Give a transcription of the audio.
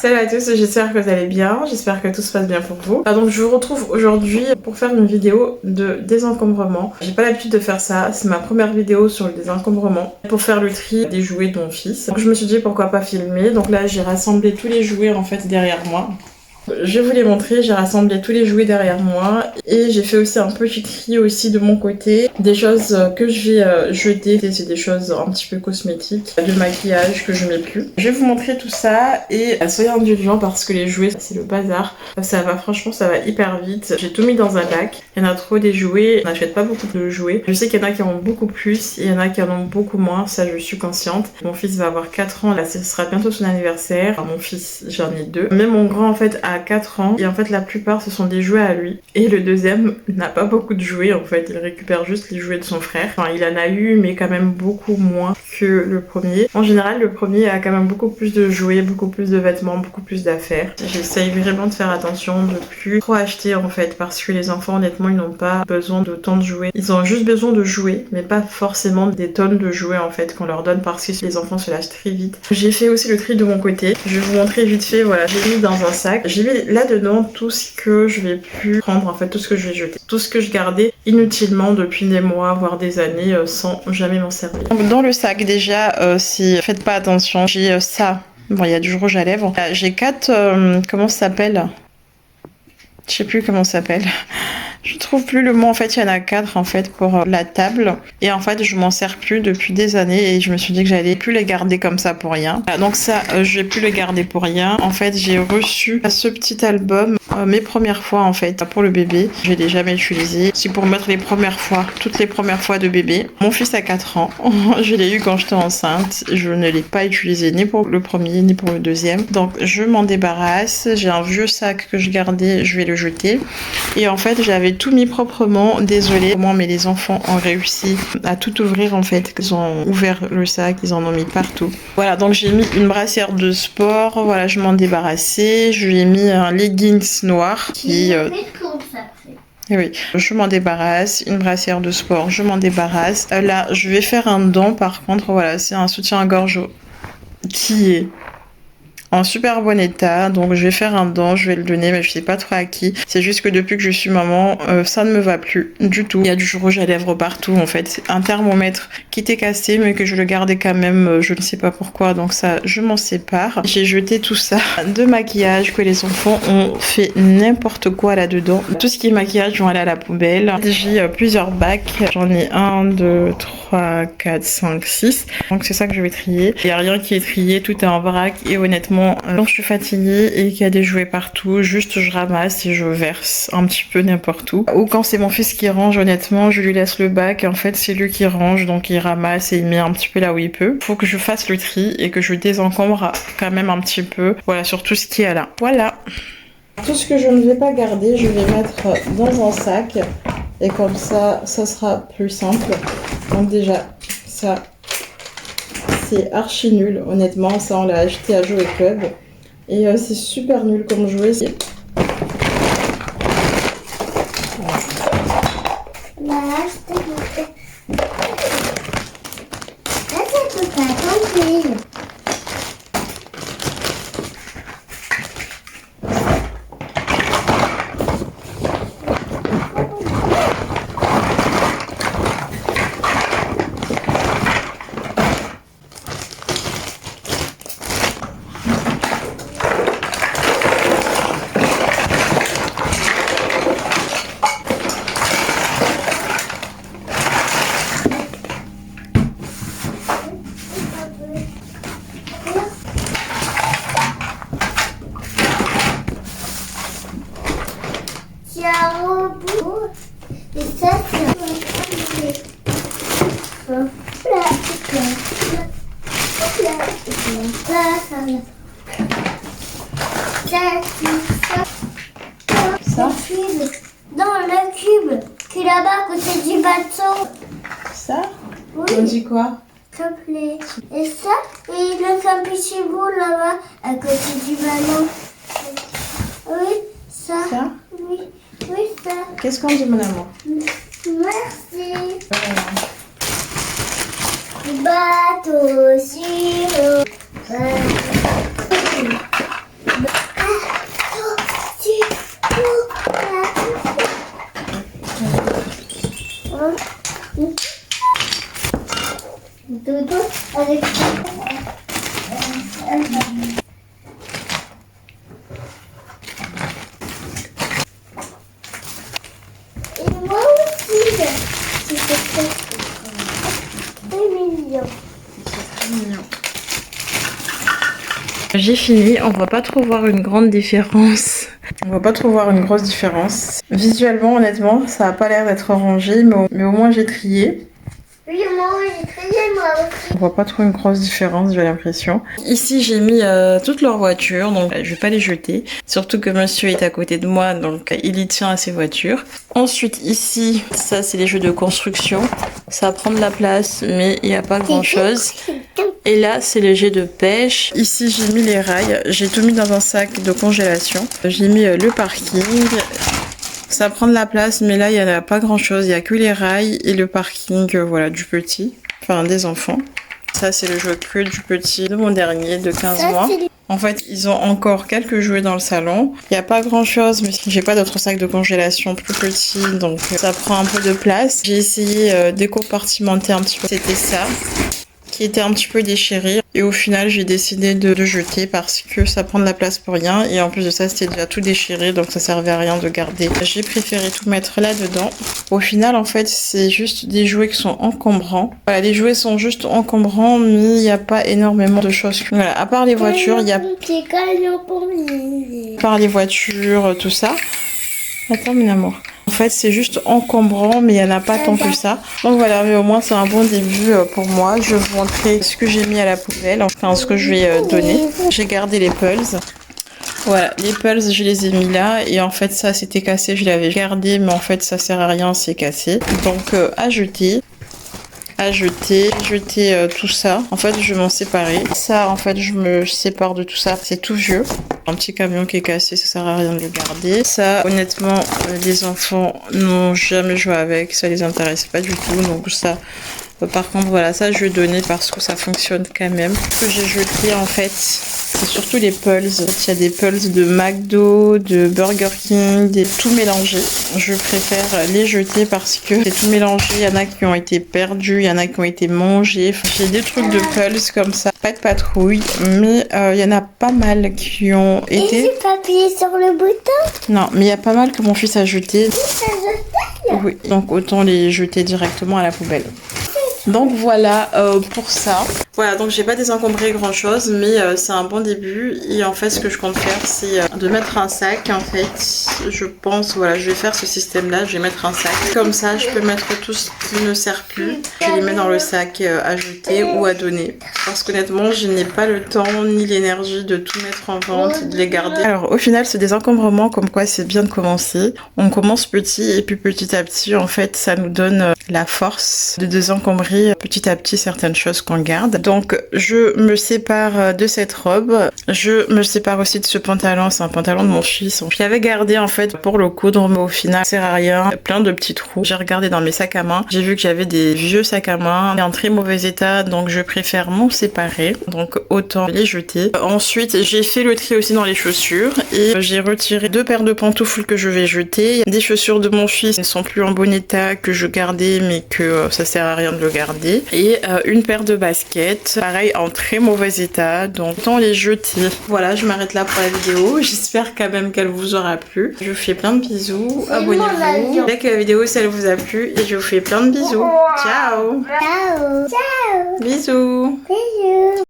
Salut à tous, j'espère que vous allez bien, j'espère que tout se passe bien pour vous. Donc je vous retrouve aujourd'hui pour faire une vidéo de désencombrement. J'ai pas l'habitude de faire ça, c'est ma première vidéo sur le désencombrement pour faire le tri des jouets de mon fils. Donc je me suis dit pourquoi pas filmer, donc là j'ai rassemblé tous les jouets en fait derrière moi. Je vais vous les montrer, j'ai rassemblé tous les jouets derrière moi et j'ai fait aussi un petit tri aussi de mon côté. Des choses que je vais jeter, c'est des choses un petit peu cosmétiques, du maquillage que je mets plus. Je vais vous montrer tout ça et soyez indulgents parce que les jouets c'est le bazar. Ça va, franchement ça va hyper vite. J'ai tout mis dans un bac, il y en a trop des jouets, on n'achète pas beaucoup de jouets. Je sais qu'il y en a qui en ont beaucoup plus et il y en a qui en ont beaucoup moins, ça je suis consciente. Mon fils va avoir 4 ans, là ce sera bientôt son anniversaire. Mon fils j'en ai 2. Même mon grand en fait a 4 ans et en fait la plupart ce sont des jouets à lui et le deuxième n'a pas beaucoup de jouets en fait, il récupère juste les jouets de son frère. Enfin il en a eu mais quand même beaucoup moins que le premier. En général le premier a quand même beaucoup plus de jouets, beaucoup plus de vêtements, beaucoup plus d'affaires. J'essaye vraiment de faire attention de plus trop acheter en fait parce que les enfants honnêtement ils n'ont pas besoin d'autant de jouets. Ils ont juste besoin de jouer mais pas forcément des tonnes de jouets en fait qu'on leur donne parce que les enfants se lâchent très vite. J'ai fait aussi le tri de mon côté. Je vais vous montrer vite fait, voilà, j'ai mis dans un sac. J'ai mis là-dedans tout ce que je vais plus prendre en fait, tout ce que je vais jeter. Tout ce que je gardais inutilement depuis des mois voire des années sans jamais m'en servir. Donc, dans le sac déjà, si faites pas attention, j'ai ça. Bon, il y a du rouge à lèvres. J'ai 4, comment ça s'appelle? Je sais plus comment ça s'appelle. Je trouve plus le mot, en fait il y en a 4 en fait pour la table et en fait je m'en sers plus depuis des années et je me suis dit que j'allais plus les garder comme ça pour rien. Donc ça je vais plus le garder pour rien. En fait j'ai reçu ce petit album mes premières fois en fait pour le bébé. Je l'ai jamais utilisé. C'est pour mettre les premières fois, toutes les premières fois de bébé. Mon fils a 4 ans. Je l'ai eu quand j'étais enceinte. Je ne l'ai pas utilisé ni pour le premier ni pour le deuxième. Donc je m'en débarrasse. J'ai un vieux sac que je gardais, je vais le jeter. Et en fait j'avais tout mis proprement, désolée comment mais les enfants ont réussi à tout ouvrir en fait, ils ont ouvert le sac, ils en ont mis partout. Voilà, donc j'ai mis une brassière de sport, voilà, je m'en débarrassais, je lui ai mis un leggings noir qui oui, je m'en débarrasse, une brassière de sport, je m'en débarrasse. Là, je vais faire un don par contre, voilà, c'est un soutien-gorge qui est en super bon état, donc je vais faire un don, je vais le donner mais je sais pas trop à qui. C'est juste que depuis que je suis maman, ça ne me va plus du tout. Il y a du rouge à lèvres partout en fait. C'est un thermomètre qui était cassé mais que je le gardais quand même, je ne sais pas pourquoi, donc ça je m'en sépare. J'ai jeté tout ça de maquillage que les enfants ont fait n'importe quoi là-dedans. Tout ce qui est maquillage vont aller à la poubelle. J'ai plusieurs bacs, j'en ai 1, 2, 3, 4, 5, 6. Donc c'est ça que je vais trier. Il n'y a rien qui est trié, tout est en vrac et honnêtement quand je suis fatiguée et qu'il y a des jouets partout, juste je ramasse et je verse un petit peu n'importe où. Ou quand c'est mon fils qui range, honnêtement, je lui laisse le bac. En fait, c'est lui qui range, donc il ramasse et il met un petit peu là où il peut. Faut que je fasse le tri et que je désencombre quand même un petit peu. Voilà, sur tout ce qui est là. Voilà. Tout ce que je ne vais pas garder, je vais mettre dans un sac. Et comme ça, ça sera plus simple. Donc déjà, ça... c'est archi nul, honnêtement, ça on l'a acheté à Jouet Club et c'est super nul comme jouet. Et ça, c'est ça dans le cube qui est là-bas à côté du bateau. Ça? Oui. On dit quoi? S'il te plaît. Et ça, et le petit bout là-bas à côté du ballon. Oui, ça. Ça? Oui, oui, ça. Qu'est-ce qu'on dit, mon amour? Merci. Bateau sur l'eau. Avec... Et moi aussi, c'est mignon. J'ai fini, on va pas trop voir une grande différence. On va pas trop voir une grosse différence. Visuellement, honnêtement, ça a pas l'air d'être rangé, mais au moins j'ai trié. Oui, moi j'ai trié, moi aussi. On voit pas trop une grosse différence, j'ai l'impression. Ici, j'ai mis toutes leurs voitures, donc je vais pas les jeter. Surtout que monsieur est à côté de moi, donc il y tient à ses voitures. Ensuite, ici, ça c'est les jeux de construction. Ça prend de la place, mais il n'y a pas grand chose. Et là, c'est les jets de pêche. Ici, j'ai mis les rails. J'ai tout mis dans un sac de congélation. J'ai mis le parking. Ça prend de la place, mais là, il n'y en a pas grand-chose. Il n'y a que les rails et le parking, voilà, du petit. Enfin, des enfants. Ça, c'est le jeu que du petit, de mon dernier, de 15 mois. En fait, ils ont encore quelques jouets dans le salon. Il n'y a pas grand-chose, mais j'ai pas d'autres sacs de congélation plus petits, donc ça prend un peu de place. J'ai essayé de compartimenter un petit peu. C'était ça, qui était un petit peu déchiré. Et au final, j'ai décidé de jeter parce que ça prend de la place pour rien. Et en plus de ça, c'était déjà tout déchiré, donc ça servait à rien de garder. J'ai préféré tout mettre là-dedans. Au final, en fait, c'est juste des jouets qui sont encombrants. Voilà, les jouets sont juste encombrants, mais il n'y a pas énormément de choses. Voilà, à part les voitures, il y a... À part les voitures, tout ça. Attends, mon amour. En fait, c'est juste encombrant, mais il n'y en a pas tant que ça. Donc voilà, mais au moins, c'est un bon début pour moi. Je vais vous montrer ce que j'ai mis à la poubelle, enfin, ce que je vais donner. J'ai gardé les pulls. Voilà, les pulls, je les ai mis là. Et en fait, ça, c'était cassé. Je l'avais gardé, mais en fait, ça sert à rien, c'est cassé. Donc, à jeter. À jeter tout ça. En fait, je vais m'en séparer. Ça, en fait, je me sépare de tout ça. C'est tout vieux. Un petit camion qui est cassé, ça sert à rien de le garder. Ça, honnêtement, les enfants n'ont jamais joué avec. Ça les intéresse pas du tout. Donc ça, par contre, voilà, ça, je vais donner parce que ça fonctionne quand même. Ce que j'ai jeté, en fait, c'est surtout les pulls. Il y a des pulls de McDo, de Burger King, tout mélangé. Je préfère les jeter parce que c'est tout mélangé. Il y en a qui ont été perdus, il y en a qui ont été mangés. J'ai des trucs de pulls comme ça, pas de patrouille, mais il y en a pas mal qui ont été... Et j'ai pas appuyé sur le bouton. Non, mais il y a pas mal que mon fils a jeté. Oui, donc autant les jeter directement à la poubelle. Donc voilà pour ça. Voilà, donc j'ai pas désencombré grand chose, mais c'est un bon début. Et en fait, ce que je compte faire, c'est de mettre un sac. En fait, je pense, voilà, je vais faire ce système-là. Je vais mettre un sac. Comme ça, je peux mettre tout ce qui ne sert plus. Je les mets dans le sac à jeter ou à donner. Parce qu'honnêtement, je n'ai pas le temps ni l'énergie de tout mettre en vente, de les garder. Alors au final, ce désencombrement, comme quoi c'est bien de commencer. On commence petit et puis petit à petit, en fait, ça nous donne la force de désencombrer petit à petit certaines choses qu'on garde. Donc je me sépare de cette robe, je me sépare aussi de ce pantalon, c'est un pantalon de mon fils. Je l'avais gardé en fait pour le coudre, mais au final ça sert à rien, il y a plein de petits trous. J'ai regardé dans mes sacs à main, j'ai vu que j'avais des vieux sacs à main en très mauvais état, donc je préfère m'en séparer, donc autant les jeter. Ensuite j'ai fait le tri aussi dans les chaussures et j'ai retiré 2 paires de pantoufles que je vais jeter. Des chaussures de mon fils ne sont plus en bon état, que je gardais mais que ça sert à rien de le garder. Et une paire de baskets, pareil en très mauvais état, donc autant les jeter. Voilà, je m'arrête là pour la vidéo. J'espère quand même qu'elle vous aura plu. Je vous fais plein de bisous. Abonnez-vous. Likez la vidéo si elle vous a plu et je vous fais plein de bisous. Ciao. Ciao. Ciao. Bisous. Bisous.